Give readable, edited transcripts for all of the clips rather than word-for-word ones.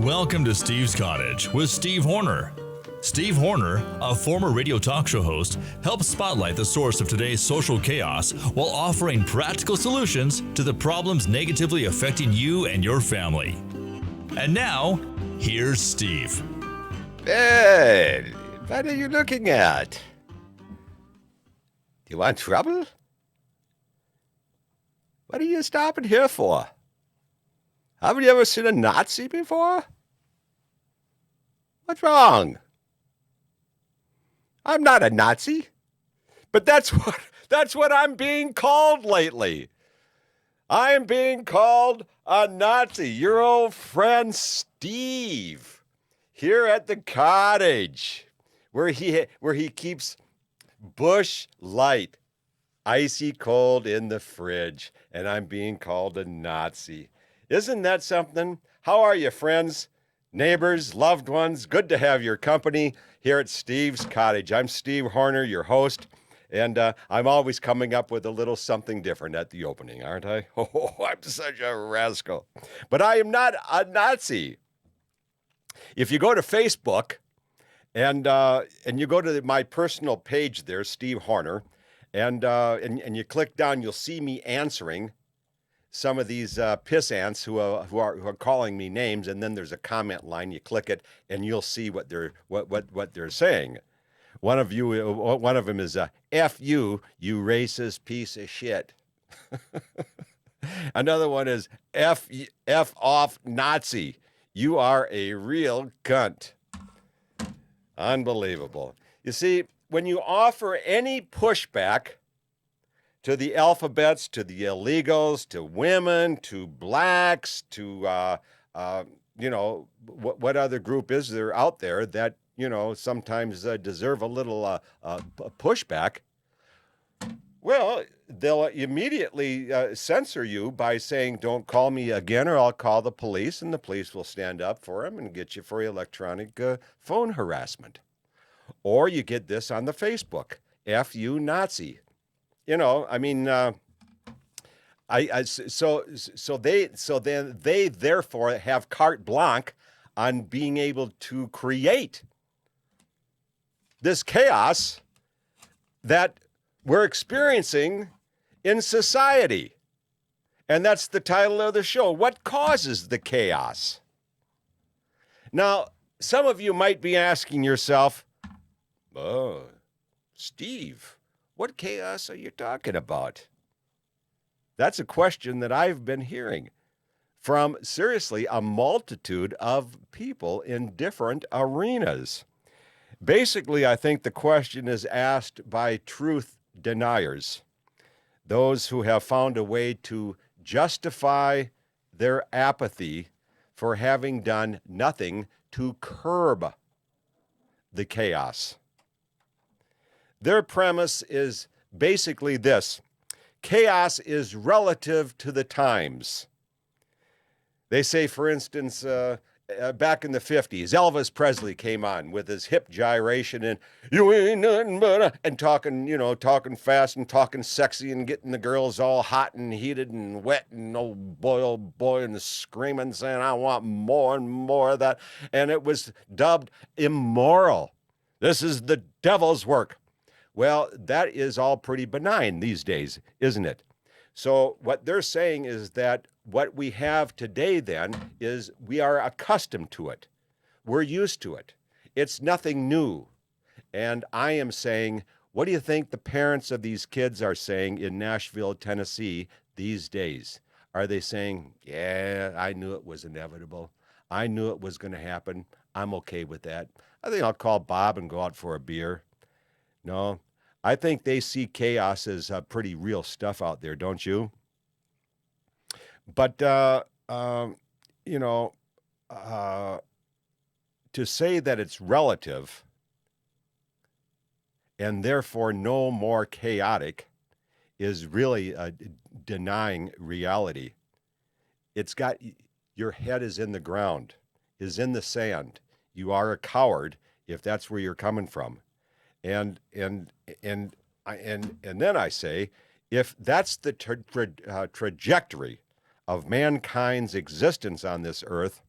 Welcome to Steve's Cottage with Steve Horner. Steve Horner, a former radio talk show host, helps spotlight the source of today's social chaos while offering practical solutions to the problems negatively affecting you and your family. And now, here's Steve. Hey, what are you looking at? Do you want trouble? What are you stopping here for? Haven't you ever seen a Nazi before? What's wrong? I'm not a Nazi, but that's what I'm being called lately. I am being called a Nazi. Your old friend Steve here at the cottage, where he keeps Bush Light icy cold in the fridge, and I'm being called a Nazi. Isn't that something? How are you, friends, neighbors, loved ones? Good to have your company here at Steve's Cottage. I'm Steve Horner, your host, and I'm always coming up with a little something different at the opening, aren't I? Oh, I'm such a rascal. But I am not a Nazi. If you go to Facebook and you go to my personal page there, Steve Horner, and you click down, you'll see me answering some of these piss ants who are calling me names, and then there's a comment line. You click it, and you'll see what they're saying. One of them is "F you, you racist piece of shit." Another one is F off Nazi. You are a real cunt. Unbelievable. You see, when you offer any pushback to the alphabets, to the illegals, to women, to blacks, to, what other group is there out there that, sometimes deserve a little pushback? Well, they'll immediately censor you by saying, don't call me again or I'll call the police, and the police will stand up for him and get you for electronic phone harassment. Or you get this on the Facebook, F you Nazi. So then they therefore have carte blanche on being able to create this chaos that we're experiencing in society. And that's the title of the show. What causes the chaos? Now, some of you might be asking yourself, oh, Steve, what chaos are you talking about? That's a question that I've been hearing from, seriously, a multitude of people in different arenas. Basically, I think the question is asked by truth deniers, those who have found a way to justify their apathy for having done nothing to curb the chaos. Their premise is basically this: chaos is relative to the times. They say, for instance, back in the 50s, Elvis Presley came on with his hip gyration and you ain't nothing but and talking fast and talking sexy and getting the girls all hot and heated and wet and oh boy, and screaming, saying, I want more and more of that. And it was dubbed immoral. This is the devil's work. Well, that is all pretty benign these days, isn't it? So what they're saying is that what we have today then is we are accustomed to it. We're used to it. It's nothing new. And I am saying, what do you think the parents of these kids are saying in Nashville, Tennessee these days? Are they saying, yeah, I knew it was inevitable. I knew it was going to happen. I'm okay with that. I think I'll call Bob and go out for a beer. No, I think they see chaos as pretty real stuff out there, don't you? But, to say that it's relative and therefore no more chaotic is really denying reality. It's got, your head is in the ground, is in the sand. You are a coward if that's where you're coming from. And then I say, if that's the trajectory of mankind's existence on this earth,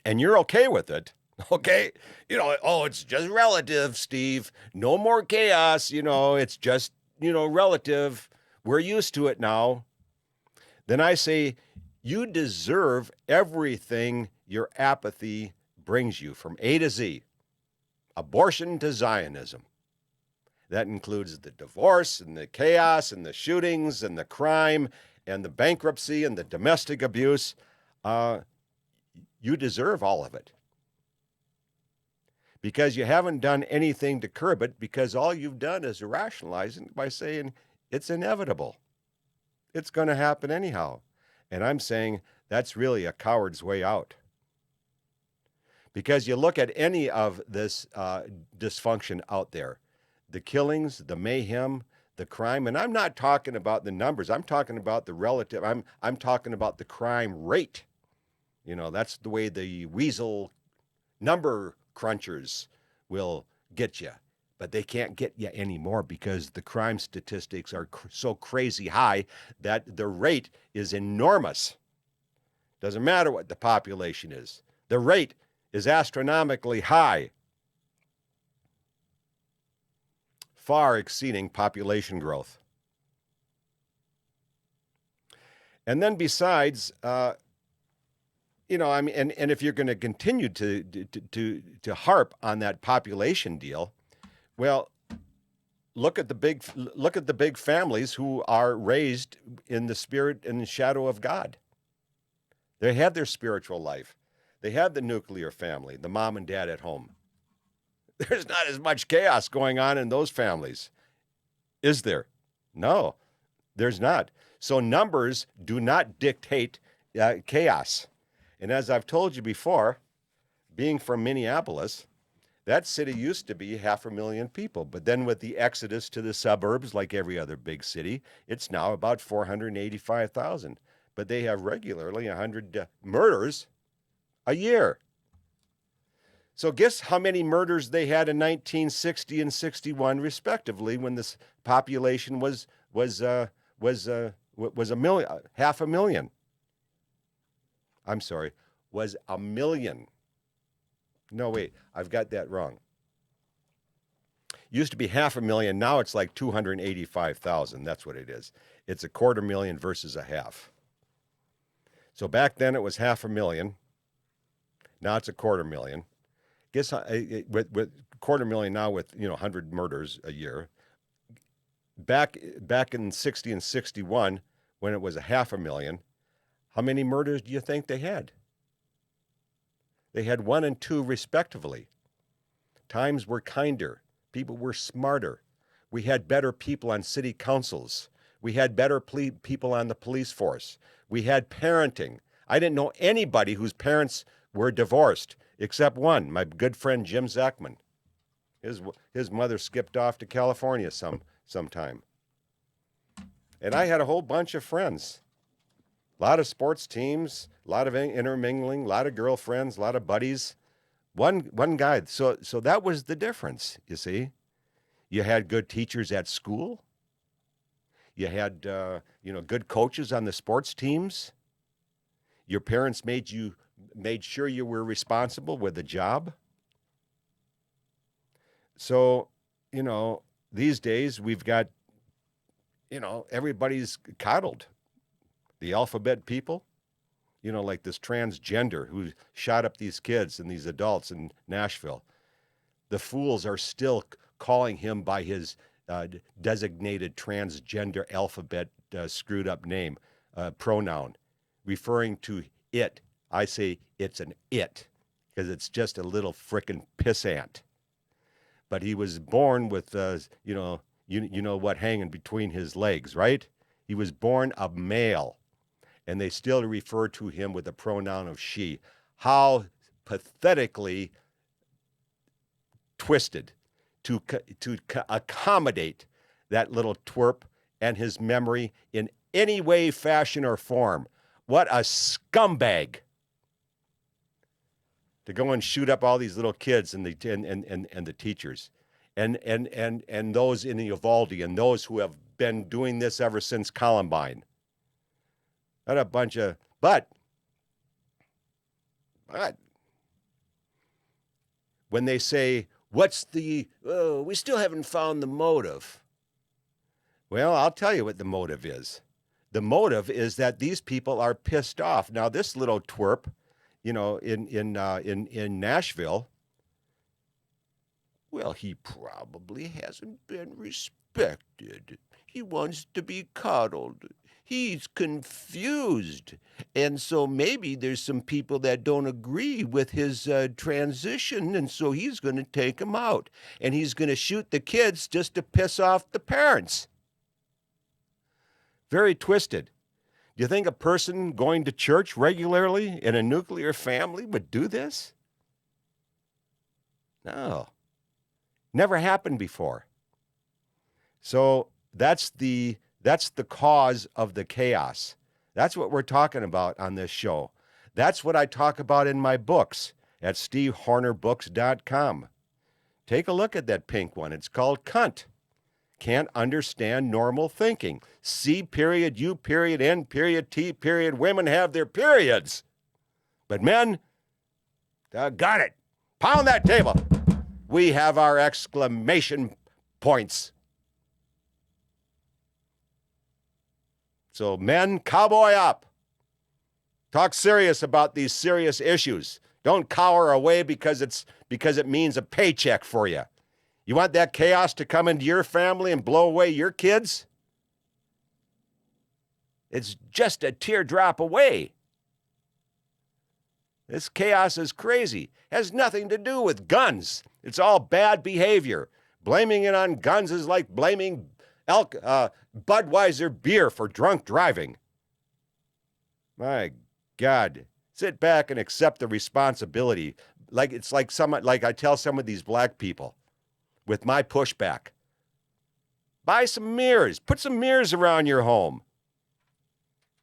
and you're okay with it, okay? Oh, it's just relative, Steve. No more chaos, it's just, relative. We're used to it now. Then I say, you deserve everything your apathy brings you from A to Z, abortion to Zionism. That includes the divorce and the chaos and the shootings and the crime and the bankruptcy and the domestic abuse. You deserve all of it. Because you haven't done anything to curb it, because all you've done is rationalize it by saying it's inevitable. It's going to happen anyhow. And I'm saying that's really a coward's way out. Because you look at any of this dysfunction out there, the killings, the mayhem, the crime, and I'm not talking about the numbers. I'm talking about the relative. I'm talking about the crime rate. That's the way the weasel number crunchers will get you. But they can't get you anymore because the crime statistics are so crazy high that the rate is enormous. Doesn't matter what the population is. The rate is astronomically high, far exceeding population growth. And then besides, and if you're going to continue to harp on that population deal, well, look at the big families who are raised in the spirit and the shadow of God. They have their spiritual life. They have the nuclear family, the mom and dad at home. There's not as much chaos going on in those families, is there? No, there's not. So numbers do not dictate chaos. And as I've told you before, being from Minneapolis, that city used to be 500,000 people. But then with the exodus to the suburbs, like every other big city, it's now about 485,000. But they have regularly 100 murders a year. So guess how many murders they had in 1960 and 61, respectively, when this population was a million, 500,000. I'm sorry, was a million. No, wait, I've got that wrong. Used to be 500,000, now it's like 285,000. That's what it is. It's 250,000 versus a half. So back then it was 500,000. Now it's 250,000. Guess with 250,000 now with 100 murders a year. Back in 60 and 61, when it was 500,000, how many murders do you think they had? They had 1 and 2 respectively. Times were kinder. People were smarter. We had better people on city councils. We had better people on the police force. We had parenting. I didn't know anybody whose parents were divorced, except one, my good friend Jim Zachman. His mother skipped off to California sometime. And I had a whole bunch of friends. A lot of sports teams, a lot of intermingling, a lot of girlfriends, a lot of buddies. One guy. So that was the difference, you see. You had good teachers at school. You had good coaches on the sports teams. Your parents made sure you were responsible with a job. So, these days we've got, everybody's coddled. The alphabet people, like this transgender who shot up these kids and these adults in Nashville. The fools are still calling him by his designated transgender alphabet screwed up name, pronoun, referring to it. I say it's an it because it's just a little frickin' pissant. But he was born with, what hanging between his legs, right? He was born a male, and they still refer to him with the pronoun of she. How pathetically twisted to accommodate that little twerp and his memory in any way, fashion, or form. What a scumbag to go and shoot up all these little kids and the teachers and those in the Uvalde and those who have been doing this ever since Columbine. What a bunch of, but when they say, we still haven't found the motive. Well, I'll tell you what the motive is. The motive is that these people are pissed off. Now, this little twerp, in Nashville, well, he probably hasn't been respected. He wants to be coddled. He's confused. And so maybe there's some people that don't agree with his transition, and so he's going to take them out. And he's going to shoot the kids just to piss off the parents. Very twisted. Do you think a person going to church regularly in a nuclear family would do this? No. Never happened before. So that's the cause of the chaos. That's what we're talking about on this show. That's what I talk about in my books at stevehornerbooks.com. Take a look at that pink one. It's called Cunt. Can't understand normal thinking. C period, U period, N period, T period. Women have their periods. But men, got it. Pound that table. We have our exclamation points. So men, cowboy up. Talk serious about these serious issues. Don't cower away because it means a paycheck for you. You want that chaos to come into your family and blow away your kids? It's just a teardrop away. This chaos is crazy. Has nothing to do with guns. It's all bad behavior. Blaming it on guns is like blaming Budweiser beer for drunk driving. My God. Sit back and accept the responsibility. Like I tell some of these black people with my pushback. Buy some mirrors. Put some mirrors around your home.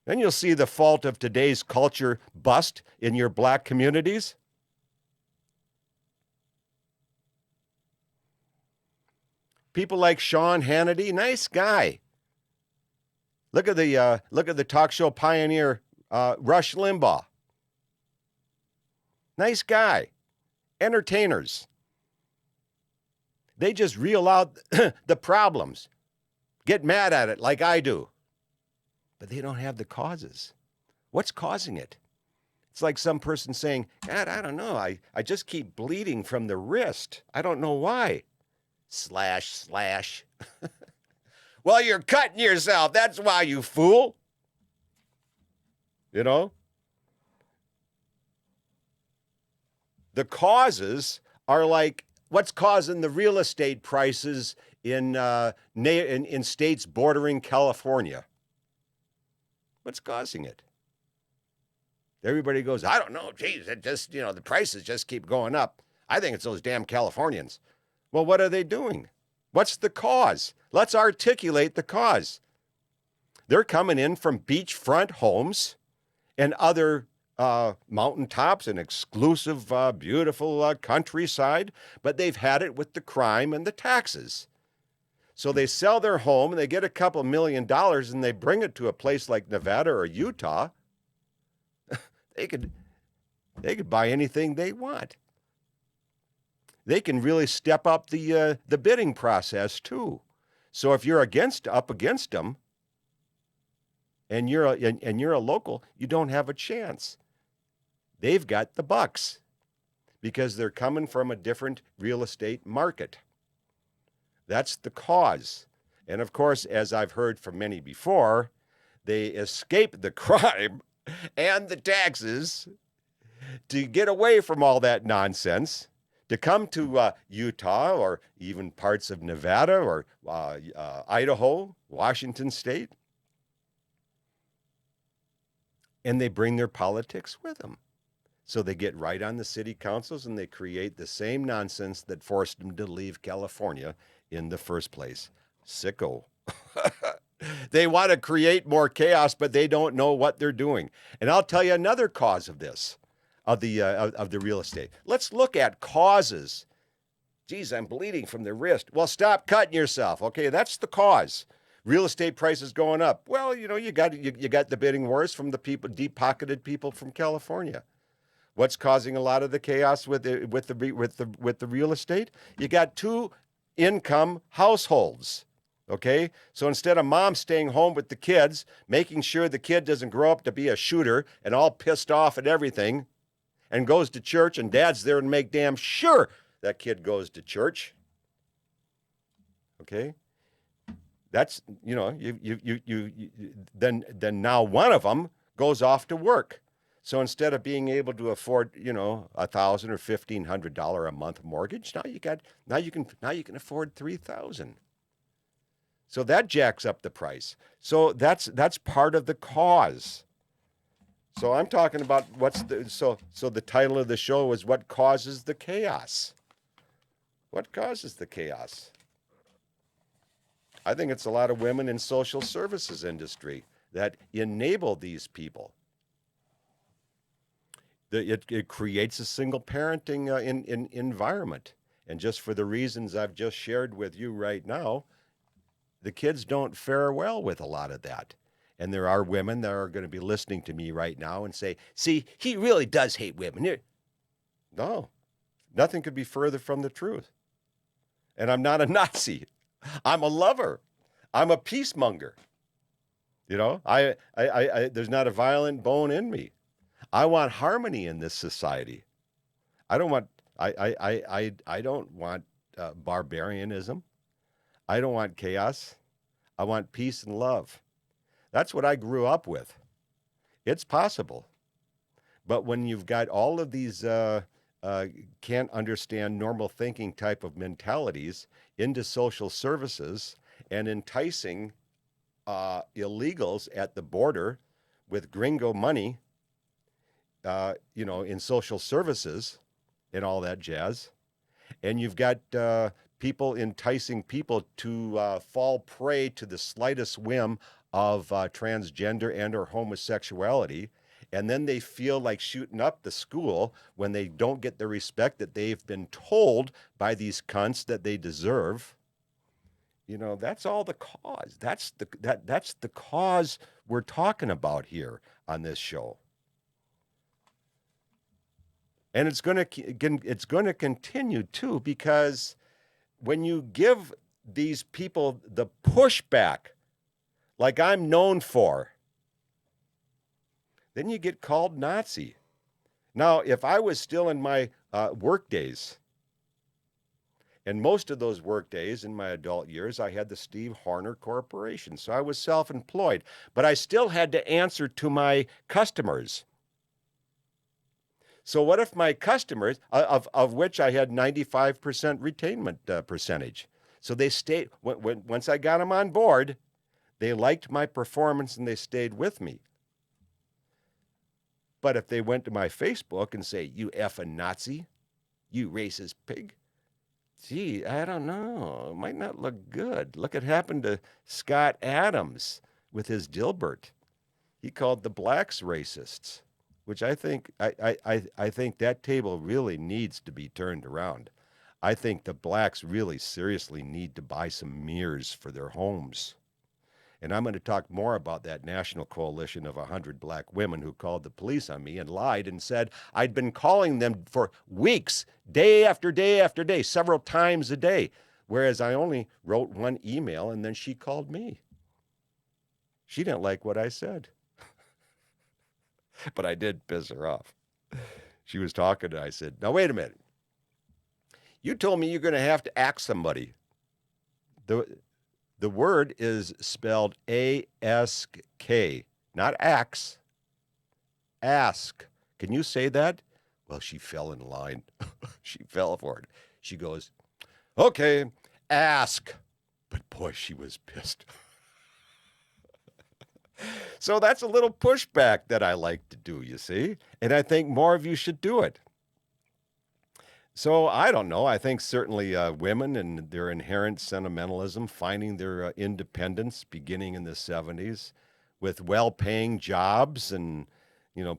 Then you'll see the fault of today's culture bust in your black communities. People like Sean Hannity, nice guy. Look at the talk show pioneer Rush Limbaugh. Nice guy. Entertainers. They just reel out the problems. Get mad at it like I do. But they don't have the causes. What's causing it? It's like some person saying, God, I don't know. I just keep bleeding from the wrist. I don't know why. Slash. Well, you're cutting yourself. That's why, you fool. You know? The causes are like what's causing the real estate prices in states bordering California. What's causing it? Everybody goes, I don't know. Geez, it just, the prices just keep going up. I think it's those damn Californians. Well, what are they doing? What's the cause? Let's articulate the cause. They're coming in from beachfront homes and other mountaintops and exclusive, beautiful countryside, but they've had it with the crime and the taxes. So they sell their home and they get a couple $1 million and they bring it to a place like Nevada or Utah. They could buy anything they want. They can really step up the bidding process too. So if you're up against them, and you're a local, you don't have a chance. They've got the bucks because they're coming from a different real estate market. That's the cause. And of course, as I've heard from many before, they escape the crime and the taxes to get away from all that nonsense, to come to Utah or even parts of Nevada or Idaho, Washington State. And they bring their politics with them. So they get right on the city councils and they create the same nonsense that forced them to leave California in the first place. Sicko. They want to create more chaos, but they don't know what they're doing. And I'll tell you another cause of this, of the real estate. Let's look at causes. Geez, I'm bleeding from the wrist. Well, stop cutting yourself. Okay, that's the cause. Real estate prices going up. Well, you got the bidding wars from the people, deep-pocketed people from California. What's causing a lot of the chaos with the real estate? You got two income households. Okay, so instead of mom staying home with the kids, making sure the kid doesn't grow up to be a shooter and all pissed off at everything, and goes to church, and dad's there to make damn sure that kid goes to church. Okay, that's then now one of them goes off to work. So instead of being able to afford, $1,000 or $1,500 a month mortgage, now you can afford $3,000. So that jacks up the price. So that's part of the cause. So I'm talking about so the title of the show is What Causes the Chaos? What causes the chaos? I think it's a lot of women in social services industry that enable these people. It creates a single parenting environment. And just for the reasons I've just shared with you right now, the kids don't fare well with a lot of that. And there are women that are going to be listening to me right now and say, see, he really does hate women. No, nothing could be further from the truth. And I'm not a Nazi. I'm a lover. I'm a peacemonger. I there's not a violent bone in me. I want harmony in this society. I don't want barbarianism. I don't want chaos. I want peace and love. That's what I grew up with. It's possible. But when you've got all of these can't understand normal thinking type of mentalities into social services and enticing illegals at the border with gringo money, in social services and all that jazz, and you've got people enticing people to fall prey to the slightest whim of transgender and or homosexuality, and then they feel like shooting up the school when they don't get the respect that they've been told by these cunts that they deserve. That's all the cause. That's the cause we're talking about here on this show. And it's going to continue too, because when you give these people the pushback, like I'm known for, then you get called Nazi. Now, if I was still in my work days, and most of those work days in my adult years, I had the Steve Horner Corporation, so I was self-employed, but I still had to answer to my customers. So what if my customers, of which I had 95% retainment percentage, so they stayed, once I got them on board, they liked my performance and they stayed with me. But if they went to my Facebook and say, you effing Nazi, you racist pig, gee, I don't know, it might not look good. Look what happened to Scott Adams with his Dilbert. He called the blacks racists, which I think that table really needs to be turned around. I think the blacks really seriously need to buy some mirrors for their homes. And I'm going to talk more about that national coalition of 100 black women who called the police on me and lied and said I'd been calling them for weeks, day after day after day, several times a day, whereas I only wrote one email and then she called me. She didn't like what I said. But I did piss her off. She was talking and I said, now wait a minute. You told me you're going to have to ask somebody. The word is spelled A-S-K, not axe. Ask. Can you say that? Well, she fell in line. She fell for it. She goes, okay, ask. But boy, she was pissed. So that's a little pushback that I like to do, you see? And I think more of you should do it. So I don't know. I think certainly women and their inherent sentimentalism, finding their independence beginning in the 70s with well-paying jobs and,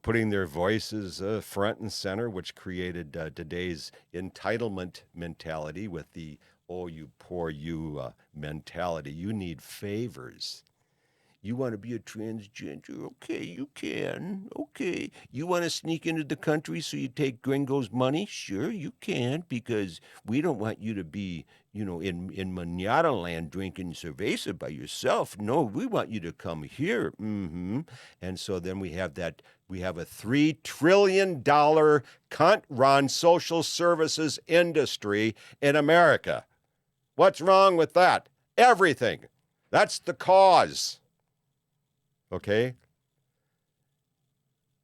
putting their voices front and center, which created today's entitlement mentality with the, oh, you poor you mentality. You need favors. You want to be a transgender? Okay, you can. Okay. You want to sneak into the country so you take gringos' money? Sure, you can, because we don't want you to be, in Manana land drinking cerveza by yourself. No, we want you to come here. And so then we have a $3 trillion cunt-run social services industry in America. What's wrong with that? Everything. That's the cause. Okay?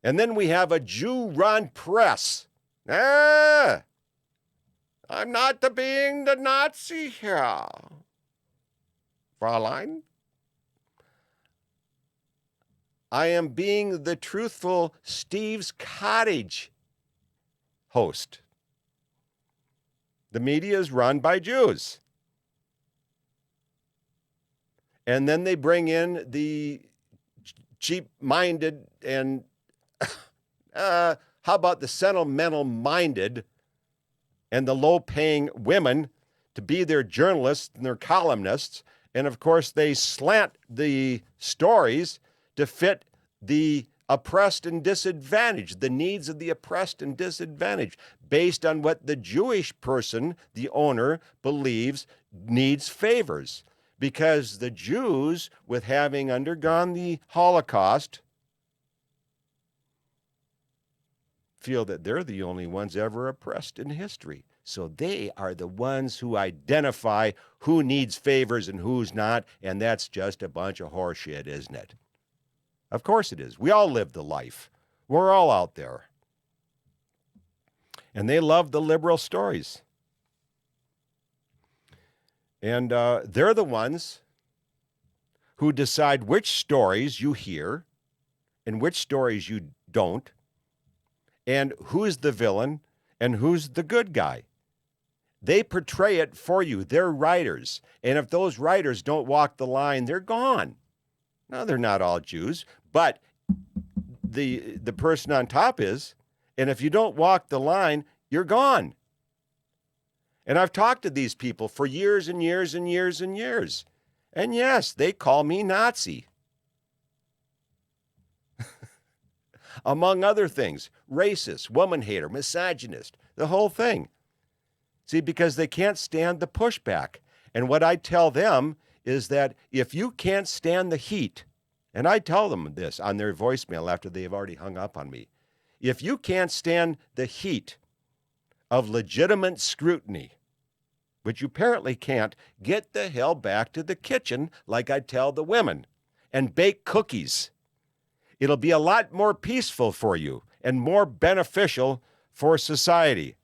And then we have a Jew-run press. I'm not being the Nazi here, Fräulein. I am being the truthful Steve's Cottage host. The media is run by Jews. And then they bring in the cheap-minded and, how about the sentimental-minded and the low-paying women to be their journalists and their columnists. And, of course, they slant the stories to fit the oppressed and disadvantaged, the needs of the oppressed and disadvantaged, based on what the Jewish person, the owner, believes needs favors. Because the Jews, with having undergone the Holocaust, feel that they're the only ones ever oppressed in history. So they are the ones who identify who needs favors and who's not, and that's just a bunch of horseshit, isn't it? Of course it is. We all live the life. We're all out there. And they love the liberal stories. And they're the ones who decide which stories you hear and which stories you don't, and who's the villain and who's the good guy. They portray it for you. They're writers. And if those writers don't walk the line, they're gone. No, they're not all Jews, but the person on top is, and if you don't walk the line, you're gone. And I've talked to these people for years and years and years and years. And yes, they call me Nazi. Among other things, racist, woman hater, misogynist, the whole thing. See, because they can't stand the pushback. And what I tell them is that if you can't stand the heat, and I tell them this on their voicemail after they've already hung up on me, if you can't stand the heat of legitimate scrutiny, which you apparently can't, get the hell back to the kitchen, like I tell the women, and bake cookies. It'll be a lot more peaceful for you and more beneficial for society.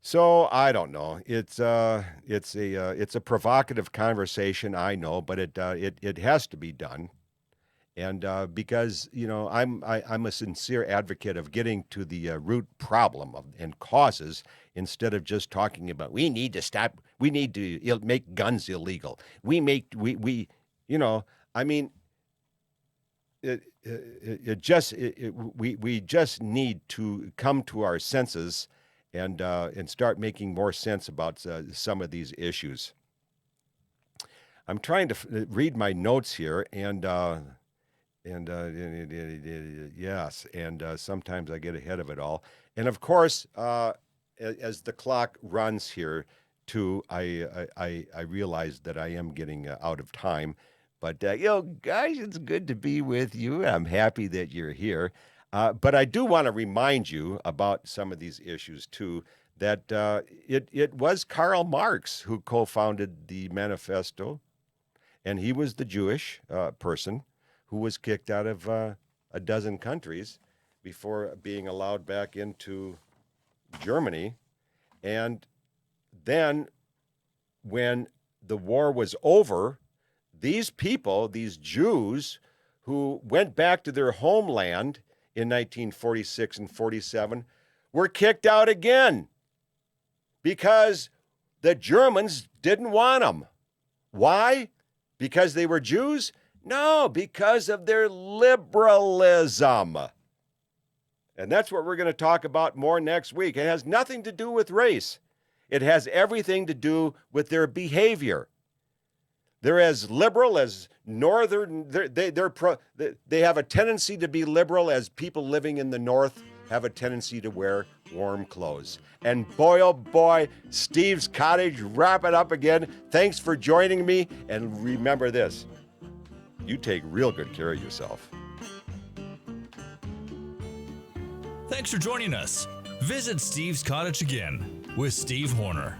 So I don't know. It's a provocative conversation, I know, but it has to be done. And because I'm a sincere advocate of getting to the root problem and causes, instead of just talking about we need to stop, we need to make guns illegal. We just need to come to our senses and start making more sense about some of these issues. I'm trying to read my notes here, and yes, and sometimes I get ahead of it all. And of course, as the clock runs here, too, I realize that I am getting out of time. But guys, it's good to be with you. I'm happy that you're here. But I do want to remind you about some of these issues too. That it was Karl Marx who co-founded the Manifesto, and he was the Jewish person who was kicked out of a dozen countries before being allowed back into Germany. And then when the war was over, these people, these Jews who went back to their homeland in 1946 and 47, were kicked out again because the Germans didn't want them. Why? Because they were Jews? No, because of their liberalism. And that's what we're going to talk about more next week. It has nothing to do with race. It has everything to do with their behavior. They're as liberal as northern. They have a tendency to be liberal as people living in the north have a tendency to wear warm clothes. And boy, oh boy, Steve's Cottage, wrap it up again. Thanks for joining me. And remember this, you take real good care of yourself. Thanks for joining us. Visit Steve's Cottage again with Steve Horner.